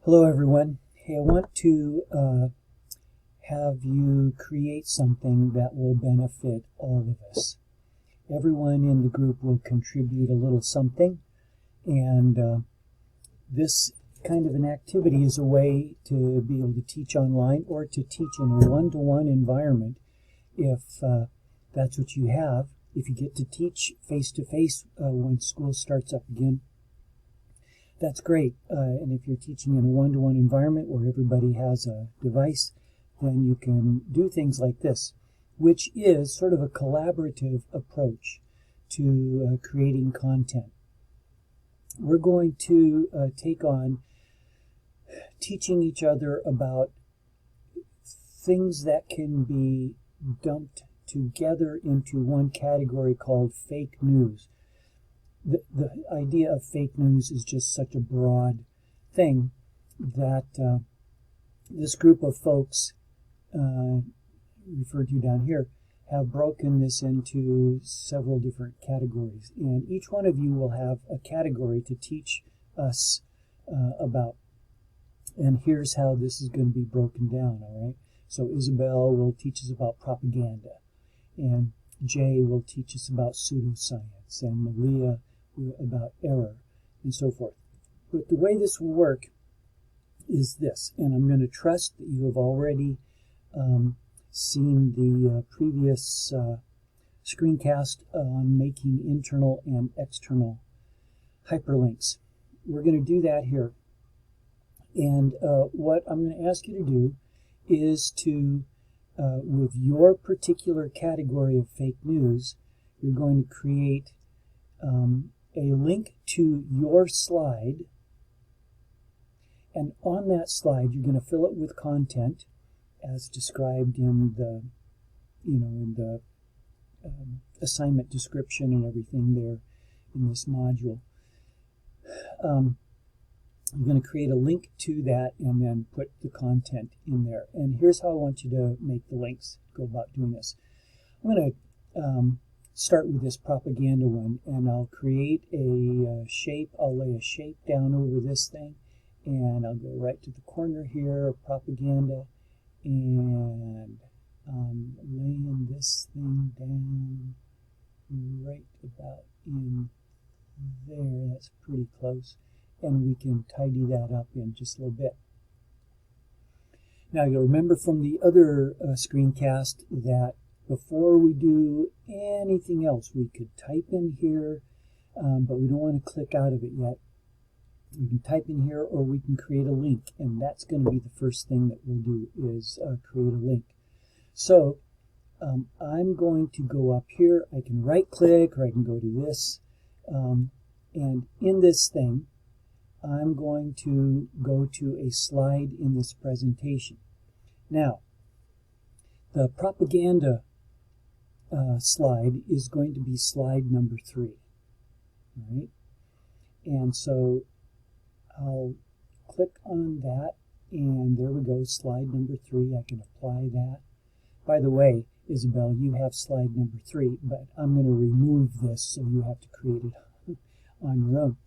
Hello everyone. Hey, I want to have you create something that will benefit all of us. Everyone in the group will contribute a little something, and this kind of an activity is a way to be able to teach online or to teach in a one-to-one environment if that's what you have. If you get to teach face-to-face when school starts up again, that's great. And if you're teaching in a one-to-one environment where everybody has a device, then you can do things like this, which is sort of a collaborative approach to creating content. We're going to take on teaching each other about things that can be dumped together into one category called fake news. The idea of fake news is just such a broad thing that this group of folks referred to down here have broken this into several different categories, and each one of you will have a category to teach us about. And here's how this is going to be broken down. All right, so Isabel will teach us about propaganda, and Jay will teach us about pseudoscience, and Malia about error, and so forth. But the way this will work is this, and I'm going to trust that you have already seen the previous screencast on making internal and external hyperlinks. We're going to do that here. And what I'm going to ask you to do is to, with your particular category of fake news, you're going to create a link to your slide, and on that slide you're going to fill it with content as described in the assignment description and everything there in this module. You're going to create a link to that and then put the content in there. And here's how I want you to make the links, go about doing this. I'm going to start with this propaganda one, and I'll create a shape. I'll lay a shape down over this thing, and I'll go right to the corner here, propaganda, and laying this thing down right about in there. That's pretty close, and we can tidy that up in just a little bit. Now you'll remember from the other screencast that before we do anything else, we could type in here, but we don't want to click out of it yet. We can type in here, or we can create a link, and that's going to be the first thing that we'll do is create a link. So I'm going to go up here. I can right click, or I can go to this, and in this thing I'm going to go to a slide in this presentation. Now the propaganda slide is going to be slide number 3. All right, and so I'll click on that, and there we go, slide number 3. I can apply that. By the way, Isabel, you have slide number 3, but I'm going to remove this, so you have to create it on your own.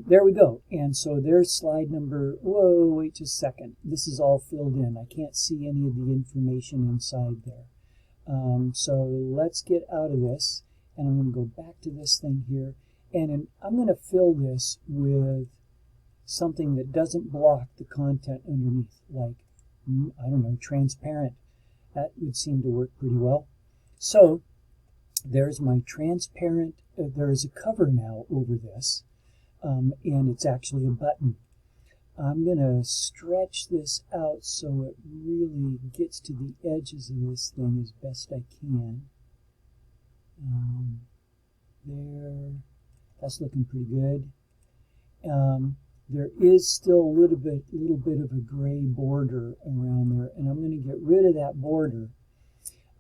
There we go, and so there's slide number, whoa, wait just a second. This is all filled in. I can't see any of the information inside there. So let's get out of this, and I'm going to go back to this thing here, and I'm going to fill this with something that doesn't block the content underneath, like, I don't know, transparent. That would seem to work pretty well. So there's my transparent, there is a cover now over this, and it's actually a button. I'm going to stretch this out so it really gets to the edges of this thing as best I can. There, that's looking pretty good. There is still a little bit of a gray border around there, and I'm going to get rid of that border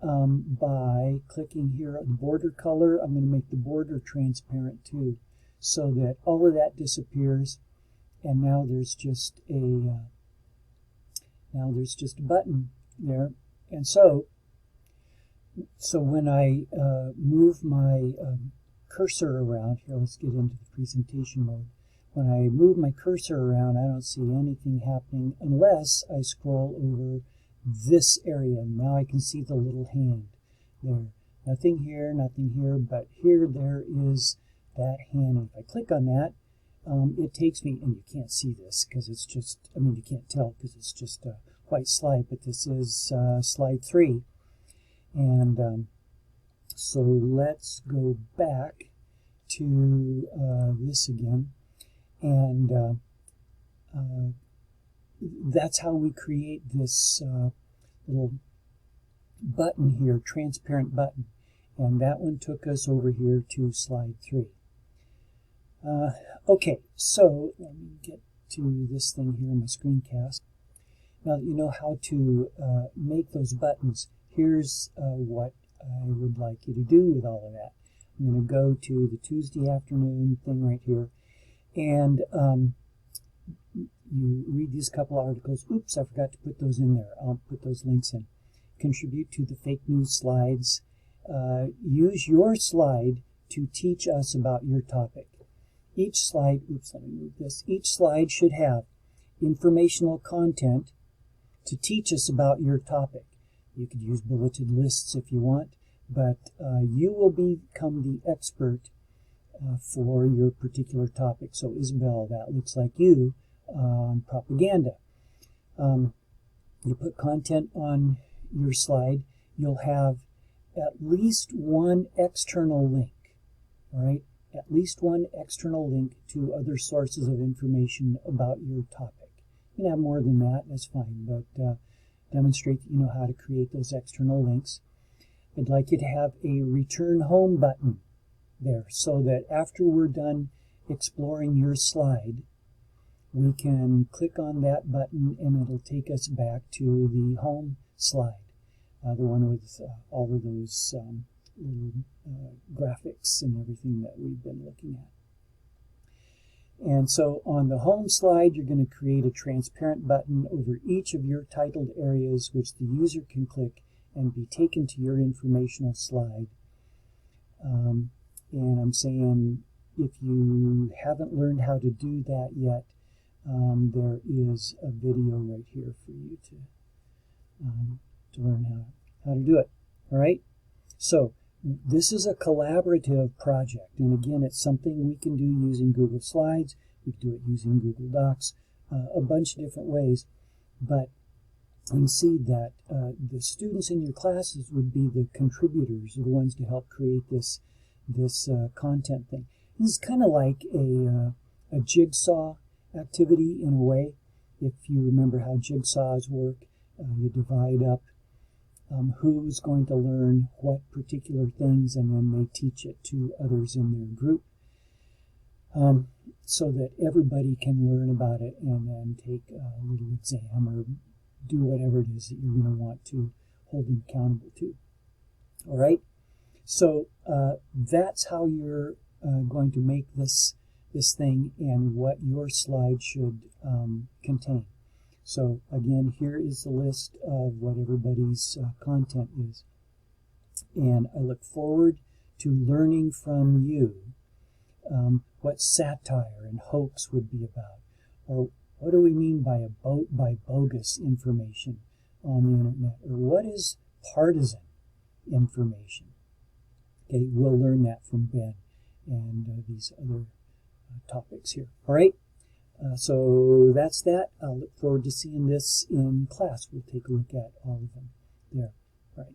by clicking here on the border color. I'm going to make the border transparent too, so that all of that disappears. And now there's just a button there. And so when I move my cursor around here, let's get into the presentation mode. when I move my cursor around, I don't see anything happening unless I scroll over this area. Now I can see the little hand there. Nothing here, but here there is that hand. And if I click on that, it takes me, and you can't see this because it's just, you can't tell because it's just a white slide, but this is slide 3. And so let's go back to this again. And that's how we create this little button here, transparent button. And that one took us over here to slide 3. Okay, so let me get to this thing here in my screencast. Now that you know how to make those buttons, here's what I would like you to do with all of that. I'm going to go to the Tuesday afternoon thing right here, and you read these couple articles. Oops, I forgot to put those in there. I'll put those links in. Contribute to the fake news slides. Use your slide to teach us about your topic. Each slide, oops, let me move this. Each slide should have informational content to teach us about your topic. You could use bulleted lists if you want, but you will become the expert for your particular topic. So Isabel, that looks like you on propaganda. You put content on your slide. You'll have at least one external link, all right? At least one external link to other sources of information about your topic. You can have more than that, that's fine, but demonstrate that you know how to create those external links. I'd like you to have a return home button there so that after we're done exploring your slide, we can click on that button and it'll take us back to the home slide, the one with all of those little graphics and everything that we've been looking at. And so on the home slide, you're going to create a transparent button over each of your titled areas, which the user can click and be taken to your informational slide. And I'm saying if you haven't learned how to do that yet, there is a video right here for you to learn how to do it. All right? So this is a collaborative project, and again, it's something we can do using Google Slides. We can do it using Google Docs, a bunch of different ways. But you can see that the students in your classes would be the contributors, the ones to help create this content thing. This is kind of like a jigsaw activity in a way. If you remember how jigsaws work, you divide up who's going to learn what particular things, and then they teach it to others in their group, so that everybody can learn about it and then take a little exam or do whatever it is that you're going to want to hold them accountable to. All right? So that's how you're going to make this thing and what your slide should contain. So again, here is the list of what everybody's content is. And I look forward to learning from you what satire and hoax would be about, or what do we mean by bogus information on the internet, or what is partisan information. Okay, we'll learn that from Ben and these other topics here. All right. So that's that. I'll look forward to seeing this in class. We'll take a look at all of them there. All right.